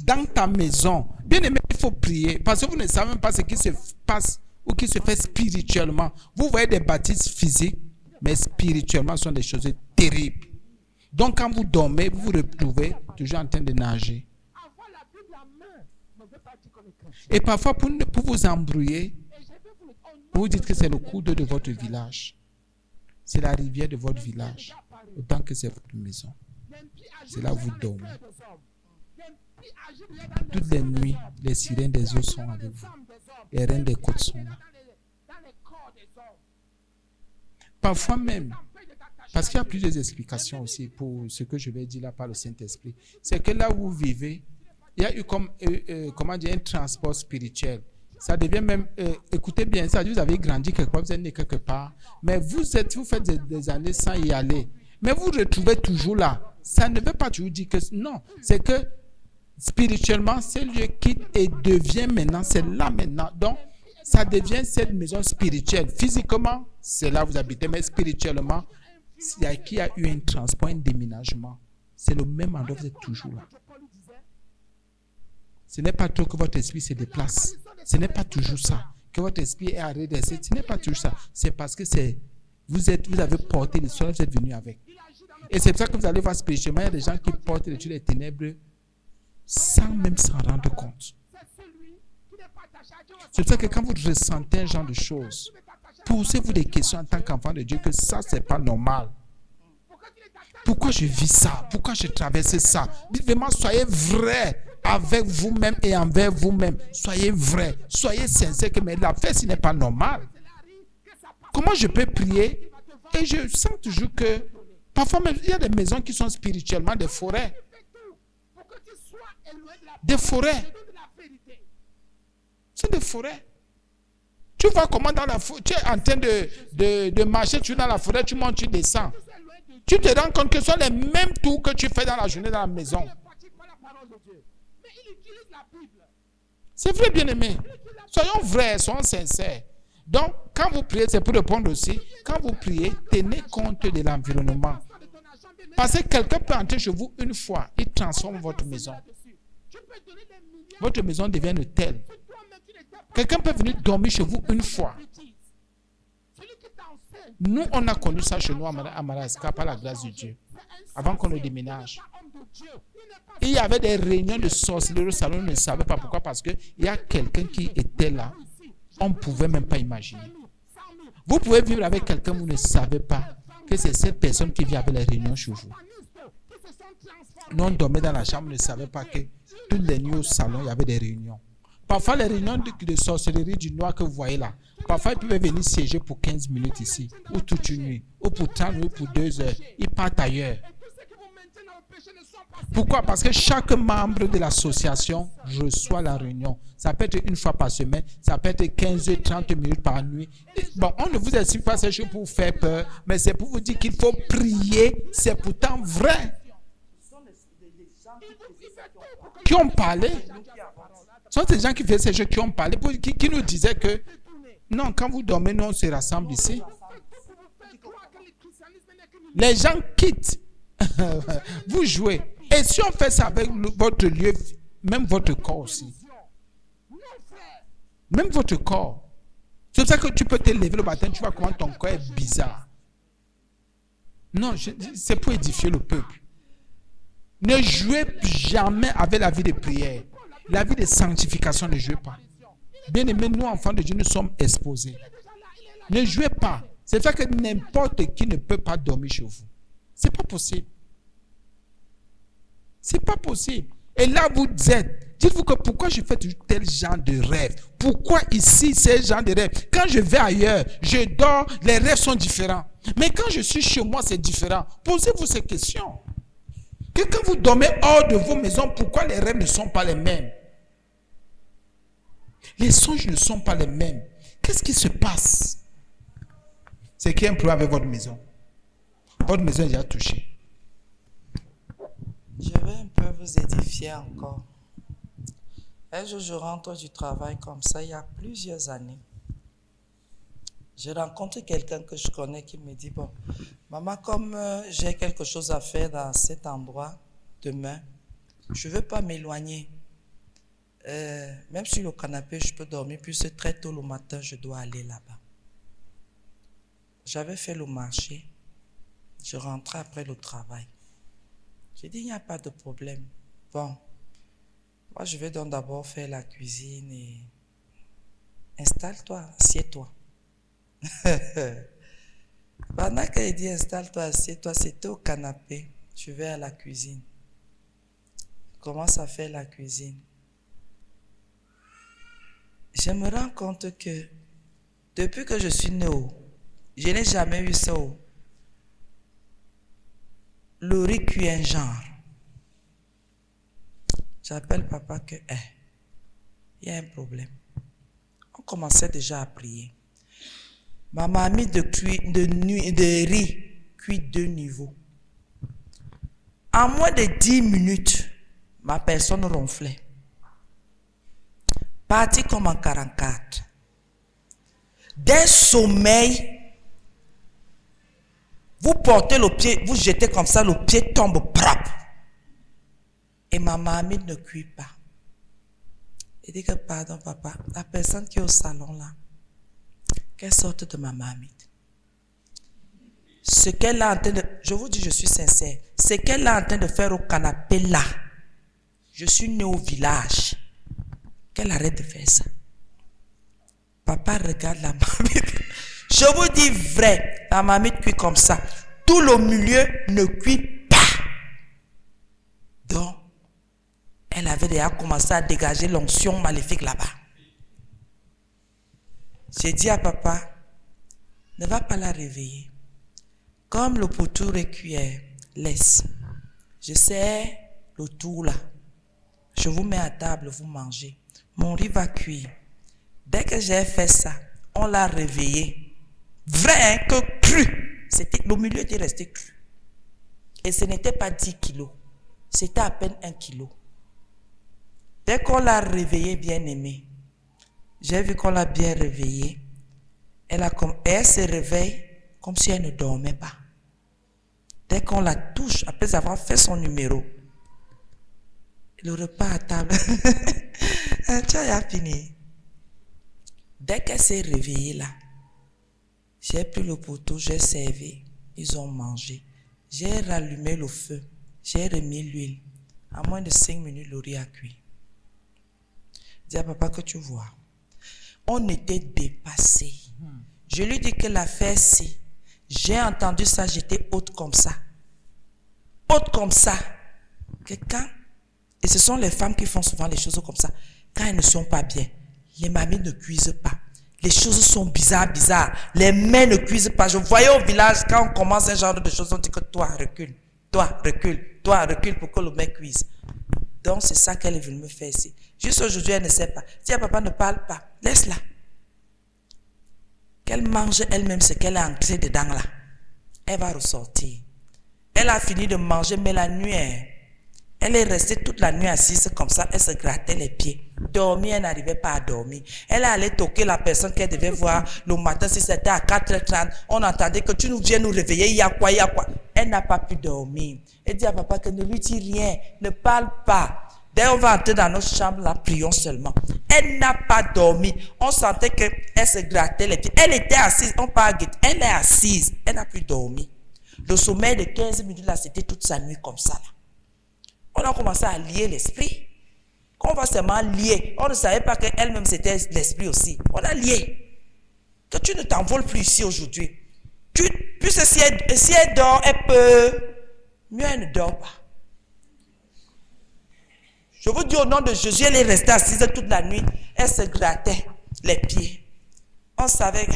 Dans ta maison, bien aimé, il faut prier parce que vous ne savez même pas ce qui se passe ou qui se fait spirituellement. Vous voyez des baptêmes physiques, mais spirituellement, ce sont des choses terribles. Donc, quand vous dormez, vous vous retrouvez toujours en train de nager. Et parfois, pour vous embrouiller, vous dites que c'est le cours d'eau de votre village. C'est la rivière de votre village, autant que c'est votre maison. C'est là où vous dormez. Toutes les nuits, les sirènes des eaux sont avec vous. Les reines des côtes sont là. Parfois même, parce qu'il y a plusieurs explications aussi pour ce que je vais dire là par le Saint-Esprit. C'est que là où vous vivez, il y a eu comme, un transport spirituel. Ça devient même, écoutez bien, ça, vous avez grandi quelque part, vous êtes né quelque part, mais vous faites des années sans y aller. Mais vous vous retrouvez toujours là. Ça ne veut pas toujours dire que non. C'est que spirituellement, ce lieu quitte et devient maintenant, c'est là maintenant. Donc, ça devient cette maison spirituelle. Physiquement, c'est là où vous habitez, mais spirituellement, il y a eu un transport, un déménagement. C'est le même endroit, vous êtes toujours là. Ce n'est pas trop que votre esprit se déplace. Ce n'est pas toujours ça. Que votre esprit est arrêté. Ce n'est pas toujours ça. C'est parce que vous avez porté le soleil, vous êtes venu avec. Et c'est pour ça que vous allez voir spirituellement, il y a des gens qui portent les ténèbres sans même s'en rendre compte. C'est pour ça que quand vous ressentez un genre de choses, posez-vous des questions en tant qu'enfant de Dieu que ça, c'est pas normal. Pourquoi je vis ça? Pourquoi je traverse ça? Vraiment, soyez vrai avec vous-même et envers vous-même. Soyez vrai, soyez sincère que mais la fête, ce n'est pas normal. Comment je peux prier? Et je sens toujours que parfois même, il y a des maisons qui sont spirituellement des forêts. Des forêts. C'est des forêts. Tu vois comment dans la forêt, tu es en train de marcher, tu es dans la forêt, tu montes, tu descends. Tu te rends compte que ce sont les mêmes tours que tu fais dans la journée dans la maison. C'est vrai, bien-aimé. Soyons vrais, soyons sincères. Donc, quand vous priez, c'est pour répondre aussi. Quand vous priez, tenez compte de l'environnement. Parce que quelqu'un peut entrer chez vous une fois, il transforme votre maison. Votre maison devient une telle. Quelqu'un peut venir dormir chez vous une fois. Nous, on a connu ça chez nous à Madagascar par la grâce de Dieu. Avant qu'on le déménage. Il y avait des réunions de sorcellerie au salon, on ne savait pas pourquoi. Parce qu'il y a quelqu'un qui était là. On ne pouvait même pas imaginer. Vous pouvez vivre avec quelqu'un, vous ne savez pas que c'est cette personne qui vit avec les réunions chez vous. Nous, on dormait dans la chambre, on ne savait pas que toutes les nuits au salon, il y avait des réunions. Parfois, les réunions de sorcellerie du noir que vous voyez là, parfois, ils peuvent venir siéger pour 15 minutes ici, ou toute une nuit, ou pour 30 minutes, ou pour 2 heures. Ils partent ailleurs. Pourquoi? Parce que chaque membre de l'association reçoit la réunion. Ça peut être une fois par semaine, ça peut être 15-30 minutes par nuit. Bon, on ne vous explique pas ces choses pour vous faire peur, mais c'est pour vous dire qu'il faut prier. C'est pourtant vrai. Qui ont parlé? Ce sont ces gens qui faisaient ces choses qui ont parlé, qui nous disaient que non, quand vous dormez, nous on se rassemble ici. Les gens quittent. Vous jouez. Et si on fait ça avec votre lieu, même votre corps aussi. Même votre corps. C'est pour ça que tu peux te lever le matin, tu vois comment ton corps est bizarre. Non, c'est pour édifier le peuple. Ne jouez jamais avec la vie de prière. La vie de sanctification, ne jouez pas. Bien aimés, nous, enfants de Dieu, nous sommes exposés. Ne jouez pas. C'est ça que n'importe qui ne peut pas dormir chez vous. C'est pas possible. C'est pas possible. Et là, vous êtes. Dites-vous que pourquoi je fais toujours tel genre de rêve? Pourquoi ici, ce genre de rêve? Quand je vais ailleurs, je dors, les rêves sont différents. Mais quand je suis chez moi, c'est différent. Posez-vous ces questions. Que quand vous dormez hors de vos maisons, pourquoi les rêves ne sont pas les mêmes? Les songes ne sont pas les mêmes. Qu'est-ce qui se passe? C'est qu'il y a un problème avec votre maison. Votre maison est déjà touchée. Je vais un peu vous édifier encore. Un jour, je rentre du travail comme ça, il y a plusieurs années. J'ai rencontré quelqu'un que je connais qui me dit, bon, maman, comme j'ai quelque chose à faire dans cet endroit, demain, je ne veux pas m'éloigner. Même sur le canapé, je peux dormir, puisque très tôt le matin, je dois aller là-bas. J'avais fait le marché. Je rentrais après le travail. J'ai dit, il n'y a pas de problème. Bon, moi, je vais donc d'abord faire la cuisine et installe-toi, assieds-toi. Pendant qu'elle dit installe-toi, assieds-toi, c'était au canapé. Je vais à la cuisine. Je commence à faire la cuisine. Je me rends compte que depuis que je suis né, je n'ai jamais eu ça. Le riz cuit un genre. J'appelle papa que, il y a un problème. On commençait déjà à prier. Maman a mis de riz cuit 2 niveaux. En moins de 10 minutes, ma personne ronflait. Parti comme en 44. D'un sommeil, vous portez le pied, vous jetez comme ça, le pied tombe, prap. Et ma mamie ne cuit pas. Elle dit que pardon papa, la personne qui est au salon là, qu'elle sorte de ma mamite. Ce qu'elle est en train de, je vous dis, je suis sincère, ce qu'elle est en train de faire au canapé là, je suis né au village, qu'elle arrête de faire ça. Papa regarde la mamite. Je vous dis vrai, la mamite cuit comme ça. Tout le milieu ne cuit pas. Donc, elle avait déjà commencé à dégager l'onction maléfique là-bas. J'ai dit à papa, ne va pas la réveiller. Comme le poteau est cuit, laisse. Je sais le tout là. Je vous mets à table, vous mangez. Mon riz va cuire. Dès que j'ai fait ça, on l'a réveillé. Vrai, hein, que cru. Le milieu était resté cru. Et ce n'était pas 10 kilos. C'était à peine 1 kilo. Dès qu'on l'a réveillé, bien aimé, j'ai vu qu'on l'a bien réveillée. Elle se réveille comme si elle ne dormait pas. Dès qu'on la touche, après avoir fait son numéro, le repas à table, tu as fini. Dès qu'elle s'est réveillée là, j'ai pris le poteau, j'ai servi, ils ont mangé. J'ai rallumé le feu, j'ai remis l'huile. En moins de 5 minutes, le riz a cuit. Je dis à papa que tu vois, on était dépassés. Je lui dis que l'affaire, si j'ai entendu ça, j'étais haute comme ça. Haute comme ça. Que quand, et ce sont les femmes qui font souvent les choses comme ça, quand elles ne sont pas bien, les mamies ne cuisent pas. Les choses sont bizarres. Les mains ne cuisent pas. Je voyais au village, quand on commence un genre de choses, on dit que toi, recule pour que le mec cuise. Donc, c'est ça qu'elle est venue me faire ici. Juste aujourd'hui, elle ne sait pas. Si papa ne parle pas, laisse-la. Qu'elle mange elle-même ce qu'elle a ancré dedans là. Elle va ressortir. Elle a fini de manger, mais la nuit, elle est restée toute la nuit assise comme ça. Elle se grattait les pieds. Dormir, elle n'arrivait pas à dormir. Elle est allée toquer la personne qu'elle devait voir le matin. Si c'était à 4h30, on entendait que tu nous viens nous réveiller. Il y a quoi? Elle n'a pas pu dormir. Elle dit à papa que ne lui dis rien. Ne parle pas. Dès qu'on va entrer dans notre chambre, là, prions seulement. Elle n'a pas dormi. On sentait qu'elle se grattait les pieds. Elle était assise. On parle, elle est assise. Elle n'a plus dormi. Le sommeil de 15 minutes, là, c'était toute sa nuit comme ça. Là. On a commencé à lier l'esprit. Quand on va seulement lier, on ne savait pas qu'elle-même c'était l'esprit aussi. On a lié. Que tu ne t'envoles plus ici aujourd'hui. Puisque si elle dort, elle peut. Mieux elle ne dort pas. Je vous dis au nom de Jésus, elle est restée assise toute la nuit. Elle se grattait les pieds. On savait que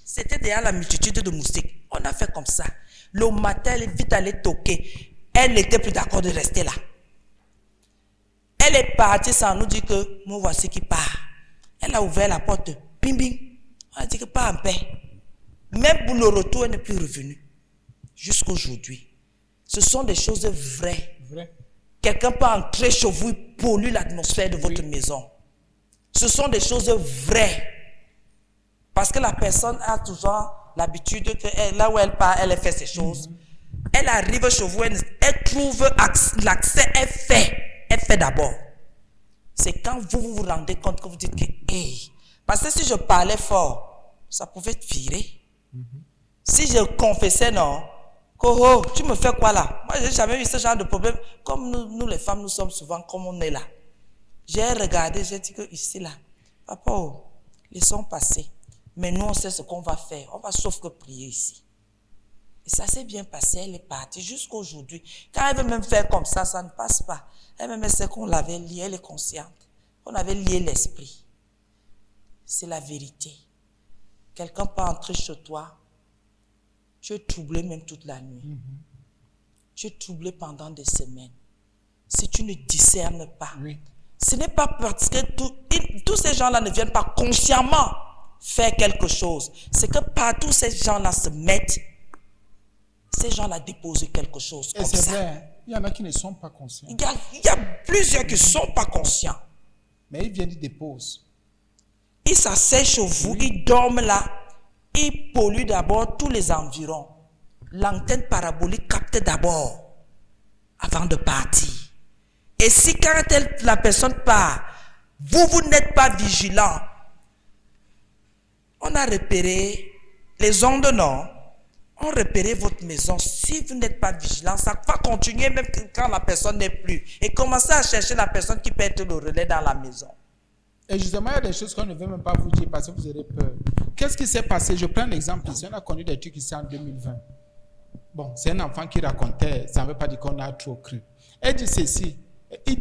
c'était déjà la multitude de moustiques. On a fait comme ça. Le matin, elle est vite allée toquer. Elle n'était plus d'accord de rester là. Elle est partie sans nous dire que nous voici qui part. Elle a ouvert la porte. Bing bing. On a dit que pas en paix. Même pour le retour, elle n'est plus revenue. Jusqu'aujourd'hui. Ce sont des choses vraies. Quelqu'un peut entrer chez vous et polluer l'atmosphère de votre maison. Ce sont des choses vraies. Parce que la personne a toujours l'habitude que là où elle part, elle fait ces choses. elle arrive chez vous, elle trouve l'accès, elle fait d'abord. C'est quand vous vous rendez compte que vous dites que, hey, parce que si je parlais fort, ça pouvait te virer. Si je confessais, non, oh, tu me fais quoi là? Moi, je n'ai jamais eu ce genre de problème. Comme nous les femmes, nous sommes souvent comme on est là. J'ai regardé, j'ai dit que ici, là, papa, oh, laissons passer. Mais nous, on sait ce qu'on va faire. On va sauf que prier ici. Et ça s'est bien passé, elle est partie jusqu'à aujourd'hui. Quand elle veut même faire comme ça ne passe pas. Elle-même sait qu'on l'avait lié, elle est consciente. On avait lié l'esprit. C'est la vérité. Quelqu'un peut entrer chez toi, tu es troublé même toute la nuit. Tu es troublé pendant des semaines. Si tu ne discernes pas, ce n'est pas parce que tous ces gens-là ne viennent pas consciemment faire quelque chose. C'est que partout ces gens-là se mettent, ces gens-là déposent quelque chose comme ça. Et c'est vrai, il y en a qui ne sont pas conscients. Il y a plusieurs qui ne sont pas conscients. Mais ils viennent, ils déposent. Ils s'asseyent chez vous, ils dorment là. Ils polluent d'abord tous les environs. L'antenne parabolique capte d'abord avant de partir. Et si quand la personne part, vous n'êtes pas vigilant, on a repéré les ondes, non? On a repéré votre maison. Si vous n'êtes pas vigilant, ça va continuer même quand la personne n'est plus. Et commencez à chercher la personne qui peut être le relais dans la maison. Et justement, il y a des choses qu'on ne veut même pas vous dire parce que vous aurez peur. Qu'est-ce qui s'est passé? Je prends l'exemple ici. On a connu des trucs ici en 2020. Bon, c'est un enfant qui racontait, ça ne veut pas dire qu'on a trop cru. Il dit ceci. Il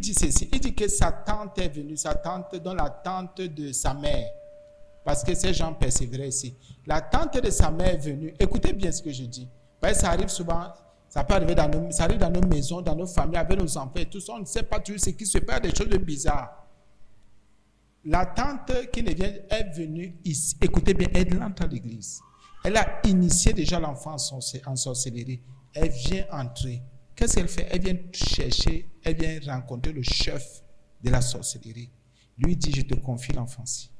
dit que sa tante est venue, sa tante, dont la tante de sa mère. Parce que ces gens persévéraient ici. La tante de sa mère est venue. Écoutez bien ce que je dis. Parce que ça arrive souvent, ça peut arriver ça arrive dans nos maisons, dans nos familles, avec nos enfants et tout ça. On ne sait pas toujours ce qui se passe, des choses bizarres. La tante qui est venue ici, écoutez bien, elle entre à l'église. Elle a initié déjà l'enfant en sorcellerie. Elle vient entrer. Qu'est-ce qu'elle fait? Elle vient chercher, elle vient rencontrer le chef de la sorcellerie. Lui dit, je te confie l'enfant-ci.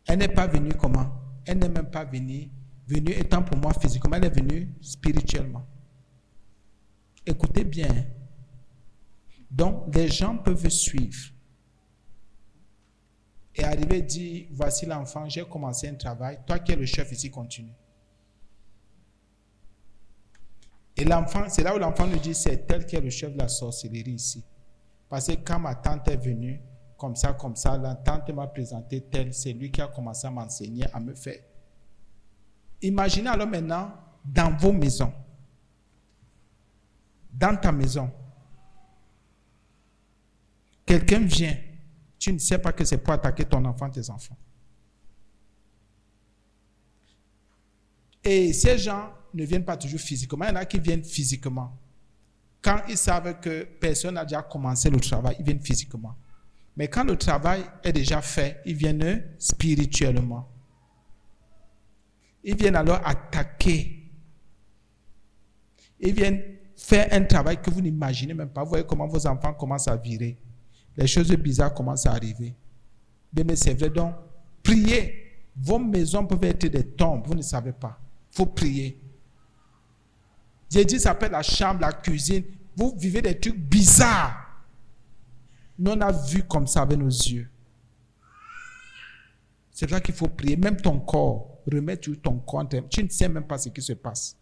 Elle n'est pas venue comment? Elle n'est même pas venue étant pour moi physiquement, elle est venue spirituellement. Écoutez bien. Donc, les gens peuvent suivre. Et arriver et dire, voici l'enfant, j'ai commencé un travail, toi qui es le chef ici, continue. Et l'enfant, c'est là où l'enfant nous dit, c'est tel qui est le chef de la sorcellerie ici. Parce que quand ma tante est venue, comme ça, la tante m'a présenté tel, c'est lui qui a commencé à m'enseigner, à me faire. Imaginez alors maintenant, dans vos maisons, dans ta maison, quelqu'un vient, tu ne sais pas que c'est pour attaquer ton enfant, tes enfants. Et ces gens ne viennent pas toujours physiquement. Il y en a qui viennent physiquement. Quand ils savent que personne n'a déjà commencé le travail, ils viennent physiquement. Mais quand le travail est déjà fait, ils viennent spirituellement. Ils viennent alors attaquer. Ils viennent faire un travail que vous n'imaginez même pas. Vous voyez comment vos enfants commencent à virer. Les choses bizarres commencent à arriver. Mais c'est vrai, donc, priez. Vos maisons peuvent être des tombes, vous ne savez pas. Il faut prier. J'ai dit, ça s'appelle la chambre, la cuisine. Vous vivez des trucs bizarres. Nous, on a vu comme ça avec nos yeux. C'est pour ça qu'il faut prier. Même ton corps, remettre ton corps. Tu ne sais même pas ce qui se passe.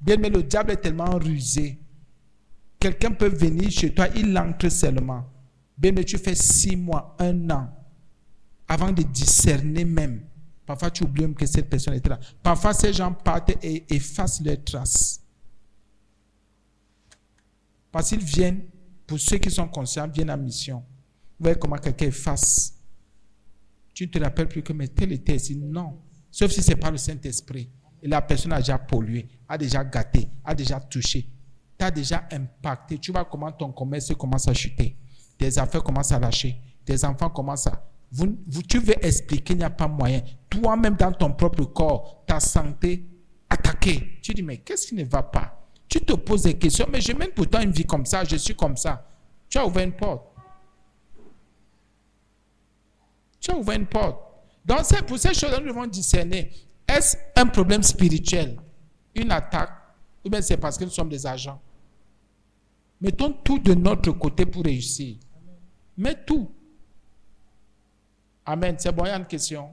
Bien, mais le diable est tellement rusé. Quelqu'un peut venir chez toi, il entre seulement. Bien, mais tu fais 6 mois, 1 an, avant de discerner même. Parfois, tu oublies même que cette personne était là. Parfois, ces gens partent et effacent leurs traces. Parce qu'ils viennent, pour ceux qui sont conscients, viennent en mission. Vous voyez comment quelqu'un efface. Tu ne te rappelles plus que mais tel était ici. Non. Sauf si ce n'est pas le Saint-Esprit. Et la personne a déjà pollué, a déjà gâté, a déjà touché. Tu as déjà impacté. Tu vois comment ton commerce commence à chuter. Tes affaires commencent à lâcher. Tes enfants commencent à... tu veux expliquer qu'il n'y a pas moyen. Toi-même, dans ton propre corps, ta santé attaquée. Tu dis, mais qu'est-ce qui ne va pas? Tu te poses des questions, mais je mène pourtant une vie comme ça, je suis comme ça. Tu as ouvert une porte. Tu as ouvert une porte. Donc, pour ces choses-là, nous devons discerner. Est-ce un problème spirituel? une attaque, ou bien c'est parce que nous sommes des agents. Mettons tout de notre côté pour réussir. Mets tout. Amen. C'est bon, il y a une question.